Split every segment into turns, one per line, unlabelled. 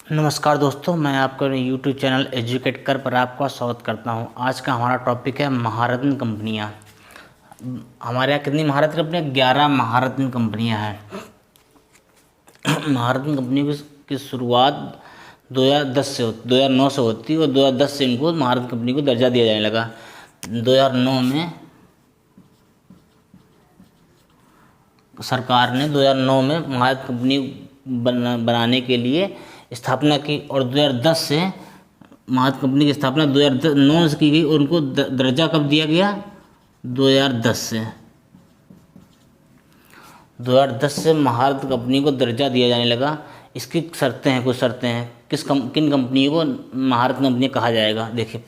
नमस्कार दोस्तों, मैं आपका यूट्यूब चैनल एजुकेट कर पर आपका स्वागत करता हूं। आज का हमारा टॉपिक है महारत्न कंपनियां। हमारे यहाँ कितनी महारत्न कंपनियां? 11 महारत्न कंपनियां हैं। महारत्न कंपनी की शुरुआत 2009 से होती है और 2010 से इनको महारत्न कंपनी को दर्जा दिया जाने लगा। 2009 में सरकार ने 2009 में महारत्न कंपनी बनाने के लिए स्थापना की और 2010 से महारत्न कंपनी की स्थापना 2009 से की गई और उनको दर्जा कब दिया गया? 2010 से 2010 से महारत्न कंपनी को दर्जा दिया जाने लगा। इसकी शर्तें हैं, कुछ शर्तें हैं किन कंपनियों को महारत्न कंपनी कहा जाएगा। देखिए,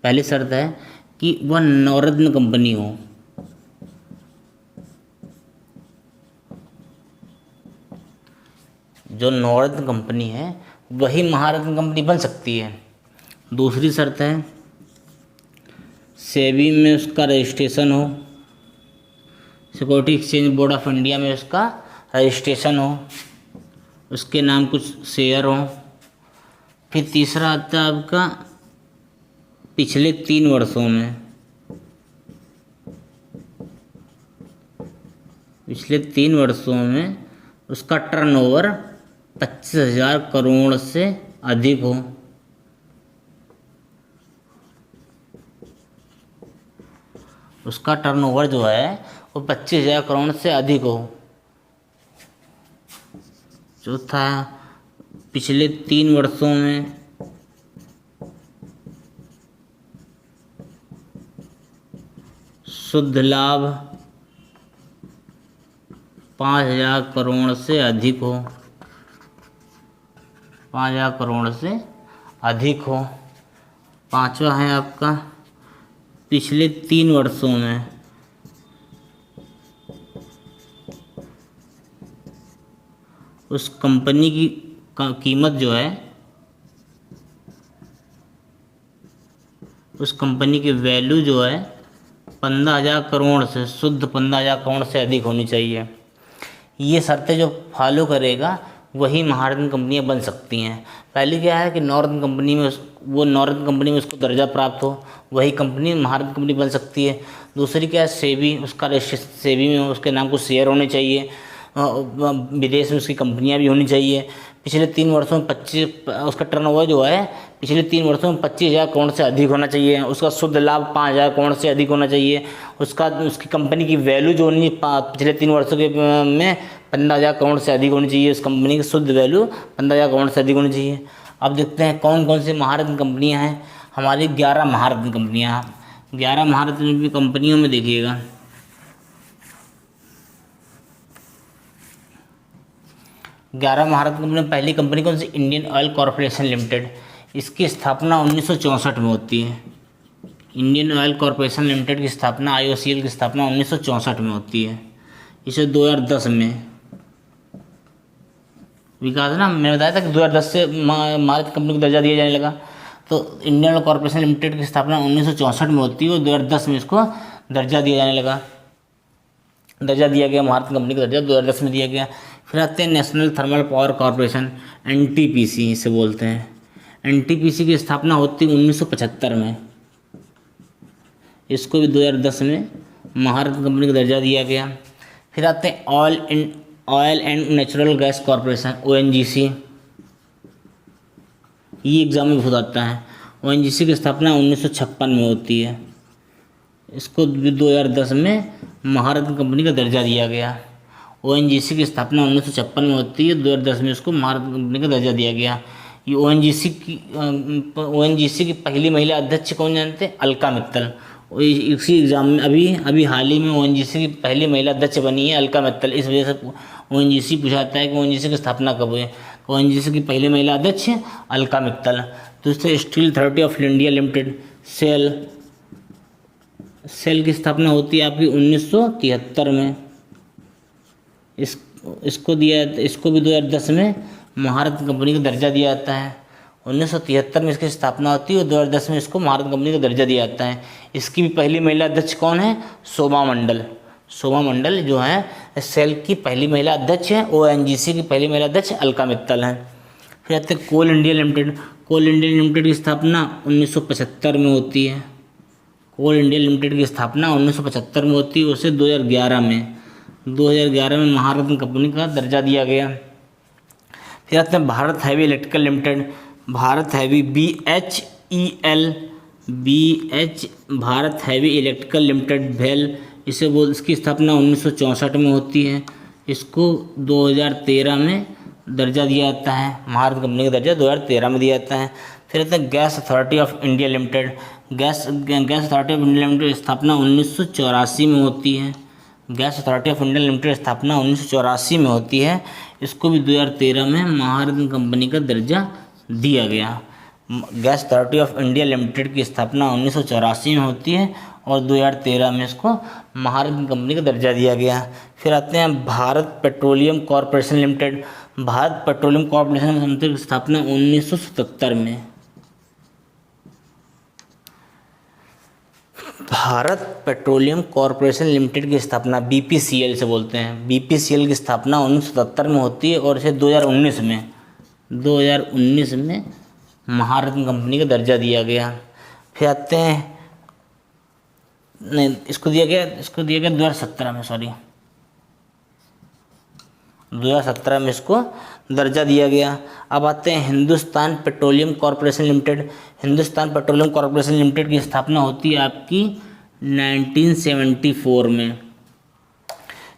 पहली शर्त है कि वह नवरत्न कंपनी हो। जो नवरत्न कंपनी है वही महारत्न कंपनी बन सकती है। दूसरी शर्त है सेबी में उसका रजिस्ट्रेशन हो, security exchange board of India में उसका रजिस्ट्रेशन हो, उसके नाम कुछ शेयर हो। फिर तीसरा आता है आपका पिछले 3 वर्षों में उसका टर्नओवर 25,000 करोड़ से अधिक हो। उसका टर्नओवर जो है वो 25,000 करोड़ से अधिक हो। चौथा, पिछले 3 वर्षों में शुद्ध लाभ 5,000 करोड़ से अधिक हो। 5,000 करोड़ से अधिक हो। पांचवा है आपका पिछले 3 वर्षों में उस कंपनी की कीमत जो है, उस कंपनी की वैल्यू जो है 15,000 करोड़ से शुद्ध 15,000 करोड़ से अधिक होनी चाहिए। ये शर्तें जो फॉलो करेगा वही महारत्न कंपनियां बन सकती हैं। पहली क्या है कि नवरत्न कंपनी में उसको दर्जा प्राप्त हो, वही कंपनी महारत्न कंपनी बन सकती है। दूसरी क्या है, सेबी में उसके नाम कुछ शेयर होने चाहिए, विदेश में उसकी कंपनियां भी होनी चाहिए। पिछले 3 वर्षों में उसका टर्नओवर जो है पिछले 3 वर्षों में 25,000 करोड़ से अधिक होना चाहिए। उसका शुद्ध लाभ 5,000 करोड़ से अधिक होना चाहिए। उसकी कंपनी की वैल्यू जो होनी पिछले 3 वर्षों के में 15,000 करोड़ से अधिक होनी चाहिए। उस कंपनी की शुद्ध वैल्यू 15,000 करोड़ से अधिक होनी चाहिए। अब देखते हैं कौन कौन सी महारत्न कंपनियां हैं। हमारी 11 महारत्न कंपनियां। 11 महारत्न कंपनियों में देखिएगा, 11 महारत्न कंपनी। पहली कंपनी कौन सी? Indian oil corporation limited. इसकी स्थापना 1964 में होती है। इंडियन ऑयल कॉरपोरेशन लिमिटेड की स्थापना, IOCL की स्थापना 1964 में होती है। इसे 2010 में विकास ना, मैंने बताया था कि 2010 से महारत्न कंपनी को दर्जा दिया जाने लगा। तो इंडियन ऑयल कॉरपोरेशन लिमिटेड की स्थापना 1964 में होती है और 2010 में इसको दर्जा दिया जाने लगा। दर्जा दिया गया, महारत्न कंपनी का दर्जा 2010 में दिया गया। फिर आते हैं national thermal power corporation, NTPC इसे बोलते हैं। NTPC की स्थापना होती है 1975 में। इसको भी 2010 में महारत्न कंपनी का दर्जा दिया गया। फिर आते हैं oil and natural gas corporation, ONGC। ये एग्जाम में बहुत आता है। ONGC की स्थापना 1956 में होती है। इसको 2010 में महारत्न कंपनी का दर्जा दिया गया। ONGC की स्थापना 1956 में होती है, 2010 में इसको महारत्न कंपनी का दर्जा दिया गया। ये ONGC की पहली महिला अध्यक्ष कौन जानते हैं? अलका मित्तल। इसी एग्जाम में अभी हाल ही में ONGC की पहली महिला अध्यक्ष बनी है अलका मित्तल। इस वजह से ONGC पूछाता है कि ONGC की स्थापना कब हुई। ONGC की पहली महिला अध्यक्ष अलका मित्तल। दूसरे steel authority of India limited, SAIL की स्थापना होती है आपकी 1973 में। इसको भी 2010 में महारत्न कंपनी का दर्जा दिया जाता है। 1973 में इसकी स्थापना होती है और 2010 में इसको महारत्न कंपनी का दर्जा दिया जाता है। इसकी भी पहली महिला अध्यक्ष कौन है? शोभा मंडल। शोभा मंडल जो है सेल की पहली महिला अध्यक्ष है। ओएनजीसी की पहली महिला अध्यक्ष अलका मित्तल हैं। फिर आते हैं कोल इंडिया लिमिटेड। कोल इंडिया लिमिटेड की स्थापना 1975 में होती है। कोल इंडिया लिमिटेड की स्थापना 1975 में होती है। उसे 2011 में महारत्न कंपनी का दर्जा दिया गया। फिर आते हैं Bharat heavy electrical limited. Bharat heavy Bharat heavy electrical limited भेल, इसकी स्थापना 1964 में होती है। इसको 2013 में दर्जा दिया जाता है, महारत्न कंपनी का दर्जा 2013 में दिया जाता है। फिर आता है gas authority of India limited. Gas authority of India limited स्थापना 1984 में होती है। Gas authority of India limited स्थापना 1984 में होती है। इसको भी 2013 में महारत्न कंपनी का दर्जा दिया गया। Gas authority of India limited की स्थापना 1984 में होती है और 2013 में इसको महारत्न कंपनी का दर्जा दिया गया। फिर आते हैं Bharat petroleum corporation limited. Bharat petroleum corporation limited की स्थापना 1977 में। भारत पेट्रोलियम कॉरपोरेशन लिमिटेड की स्थापना बीपीसीएल से बोलते हैं। बीपीसीएल की स्थापना 1977 में होती है और इसे 2019 में महारत्न कंपनी का दर्जा दिया गया। फिर आते हैं नहीं, इसको दिया गया 2017 में, 2017 में इसको दर्जा दिया गया। अब आते हैं Hindustan petroleum corporation limited. Hindustan petroleum corporation limited की स्थापना होती है आपकी 1974 में।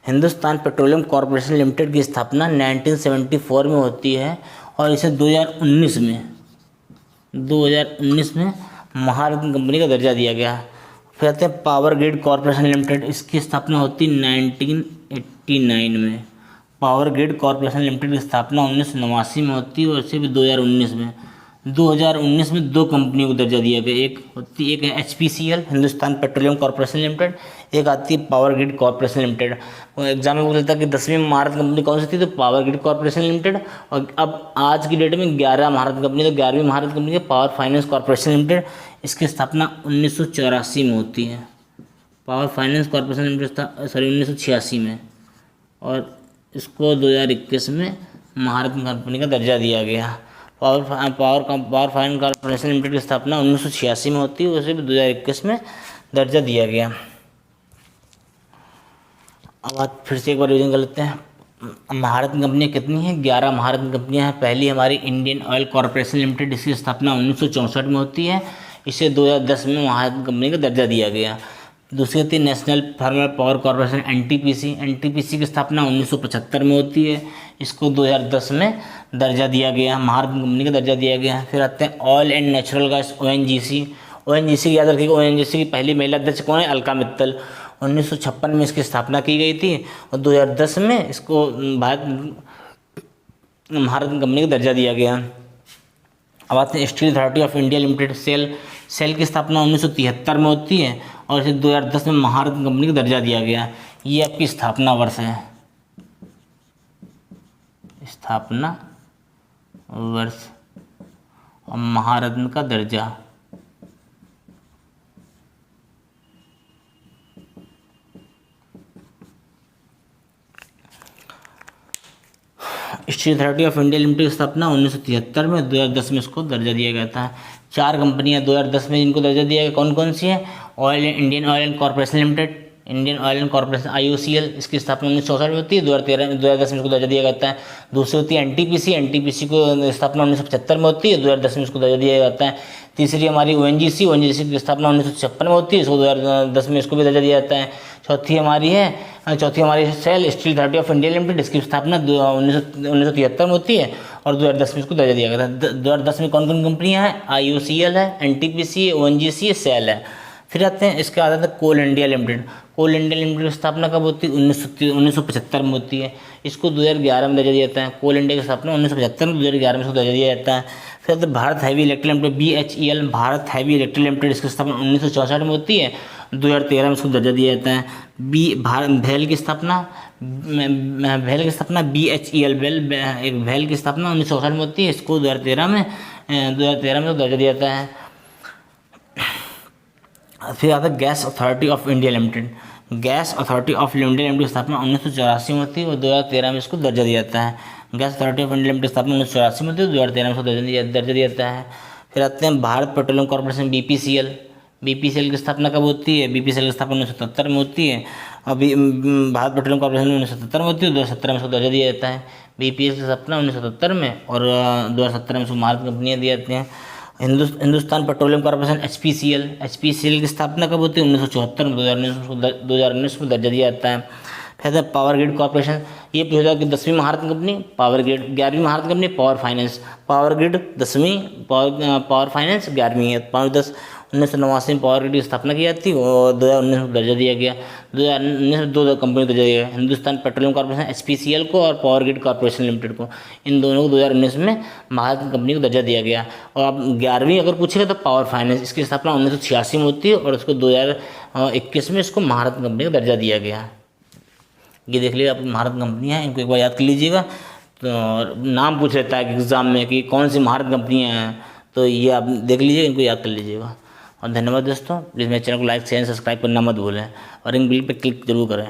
हिंदुस्तान पेट्रोलियम कॉरपोरेशन लिमिटेड की स्थापना 1974 में होती है और इसे 2019 में महारत्न कंपनी का दर्जा दिया गया। फिर आते हैं पावर ग्रिड कॉरपोरेशन लिमिटेड। इसकी स्थापना होती 1989 में। पावर ग्रिड कॉरपोरेशन लिमिटेड की स्थापना 1989 में होती है और इसे भी 2019 में दो कंपनियों को दर्जा दिया गया। एक है HPCL Hindustan petroleum corporation limited, एक आती है power grid corporation limited. Exam में पूछता है कि 10वीं में महारत्न कंपनी कौन सी थी, तो पावर ग्रिड कॉरपोरेशन लिमिटेड। और अब आज की डेट में 11 महारत्न कंपनी, तो 11वीं महारत्न कंपनी है पावर फाइनेंस कॉरपोरेशन लिमिटेड। इसकी स्थापना 1984 में होती है। पावर फाइनेंस कॉरपोरेशन लिमिटेड 1986 में, और इसको 2021 में महारत्न कंपनी का दर्जा दिया गया। पावर फाइनेंस कॉरपोरेशन लिमिटेड की स्थापना 1986 में होती है, उसे भी 2021 में दर्जा दिया गया। अब आज फिर से एक बार रिविजन कर लेते हैं। महारत्न कंपनियाँ कितनी हैं? 11 महारत्न कंपनियाँ हैं। पहली हमारी इंडियन ऑयल कॉरपोरेशन लिमिटेड, इसकी स्थापना 1964 में होती है, इसे 2010 में महारत्न कंपनी का दर्जा दिया गया। दूसरी होती है national thermal power corporation NTPC की स्थापना 1975 में होती है, इसको 2010 में दर्जा दिया गया, महारत्न कंपनी का दर्जा दिया गया। फिर आते हैं oil and natural gas ONGC की याद रखिएगा। ओएनजीसी की पहली महिला अध्यक्ष कौन है? अलका मित्तल। 1956 में इसकी स्थापना की गई थी और 2010 में इसको महारत्न कंपनी का दर्जा दिया गया। अब आते हैं steel authority of India limited SAIL की स्थापना 1973 में होती है और इसे 2010 में महारत्न कंपनी का दर्जा दिया गया। ये आपकी स्थापना वर्ष है, स्थापना वर्ष और महारत्न का दर्जा। Steel authority of India limited की स्थापना 1973 में, 2010 में इसको दर्जा दिया गया था। 4 कंपनियां 2010 में इनको दर्जा दिया गया। कौन कौन सी है? Indian oil and corporation limited, Indian oil and corporation IOCL, इसकी स्थापना 1964 में होती है, 2010 में इसको दर्जा दिया जाता है। दूसरी होती है एनटीपीसी को स्थापना 1975 में होती है, 2010 में इसको दर्जा दिया जाता है। तीसरी हमारी ONGC की स्थापना 1956 में होती है, इसको 2010 में इसको भी दर्जा दिया जाता है। चौथी हमारी SAIL steel authority of India limited, इसकी स्थापना 1973 में होती है और 2010 में इसको दर्जा दिया गया था। 2010 में कौन कौन कंपनियां हैं? IOCL है, NTPC है, ONGC है, सेल है। फिर आते हैं इसके बाद कोल इंडिया लिमिटेड। कोल इंडिया लिमिटेड की स्थापना कब होती है? 1975 में होती है, इसको 2011 में दर्जा दिया जाता है। कोल इंडिया की स्थापना 1975 में, 2011 में इसको दर्जा दिया जाता है। फिर आते Bharat heavy electric limited BHEL, Bharat heavy electric limited, इसकी स्थापना 1964 में होती है, 2013 में इसको दर्जा दिया जाता है। भेल की स्थापना BHEL भेल की स्थापना 1964 में होती है, इसको 2013 में दर्जा दिया जाता है। फिर आता है gas authority of India limited. Gas authority of limited की स्थापना 1984 में होती है और 2013 में इसको दर्जा दिया जाता है। Gas authority of India limited की स्थापना 1984 में होती है, 2013 में इसको दर्जा दिया जाता है। फिर आते हैं Bharat petroleum corporation, BPCL। BPCL की स्थापना कब होती है? BPCL की स्थापना 1977 में होती है। अभी भारत पेट्रोलियम कॉर्पोरेशन 1977 में होती है, 2017 में इसको दर्जा दिया जाता है। BPCL की स्थापना 1977 में और 2017 में इसको भारत कंपनियाँ दी जाती हैं। हिंदुस्तान पेट्रोलियम कॉर्पोरेशन, HPCL की स्थापना कब होती है? 1974 में, 2019 में दर्जा दिया जाता है। फिर है पावर ग्रिड कॉर्पोरेशन, ये पूछा था कि 10वीं महारत्न कंपनी पावर ग्रिड, 11वीं महारत्न company power finance. Power grid 10वीं, पावर फाइनेंस 11वीं है। 5/10/1989 में पावर ग्रिड की स्थापना की जाती है और 2019 में दर्जा दिया गया। 2019 में दो कंपनी को दर्जा दिया गया, हिंदुस्तान पेट्रोलियम कॉर्पोरेशन HPCL को और पावर ग्रिड कॉर्पोरेशन लिमिटेड को। इन दोनों को 2019 में महारत्न कंपनी को दर्जा दिया गया। और अब 11वीं अगर पूछेगा तो पावर फाइनेंस, इसकी स्थापना 1986 में होती है और उसको 2021 में इसको महारत्न कंपनी को दर्जा दिया गया। ये देख लीजिए, आप महारत्न कंपनी है, इनको एक बार याद कर लीजिएगा। तो नाम पूछ लेता है एग्ज़ाम में कि कौन सी महारत्न कंपनियाँ हैं, तो ये आप देख लीजिए, इनको याद कर लीजिएगा। और धन्यवाद दोस्तों, प्लीज़ मेरे चैनल को लाइक शेयर सब्सक्राइब करना मत भूलें और इन बिल पे क्लिक जरूर करें।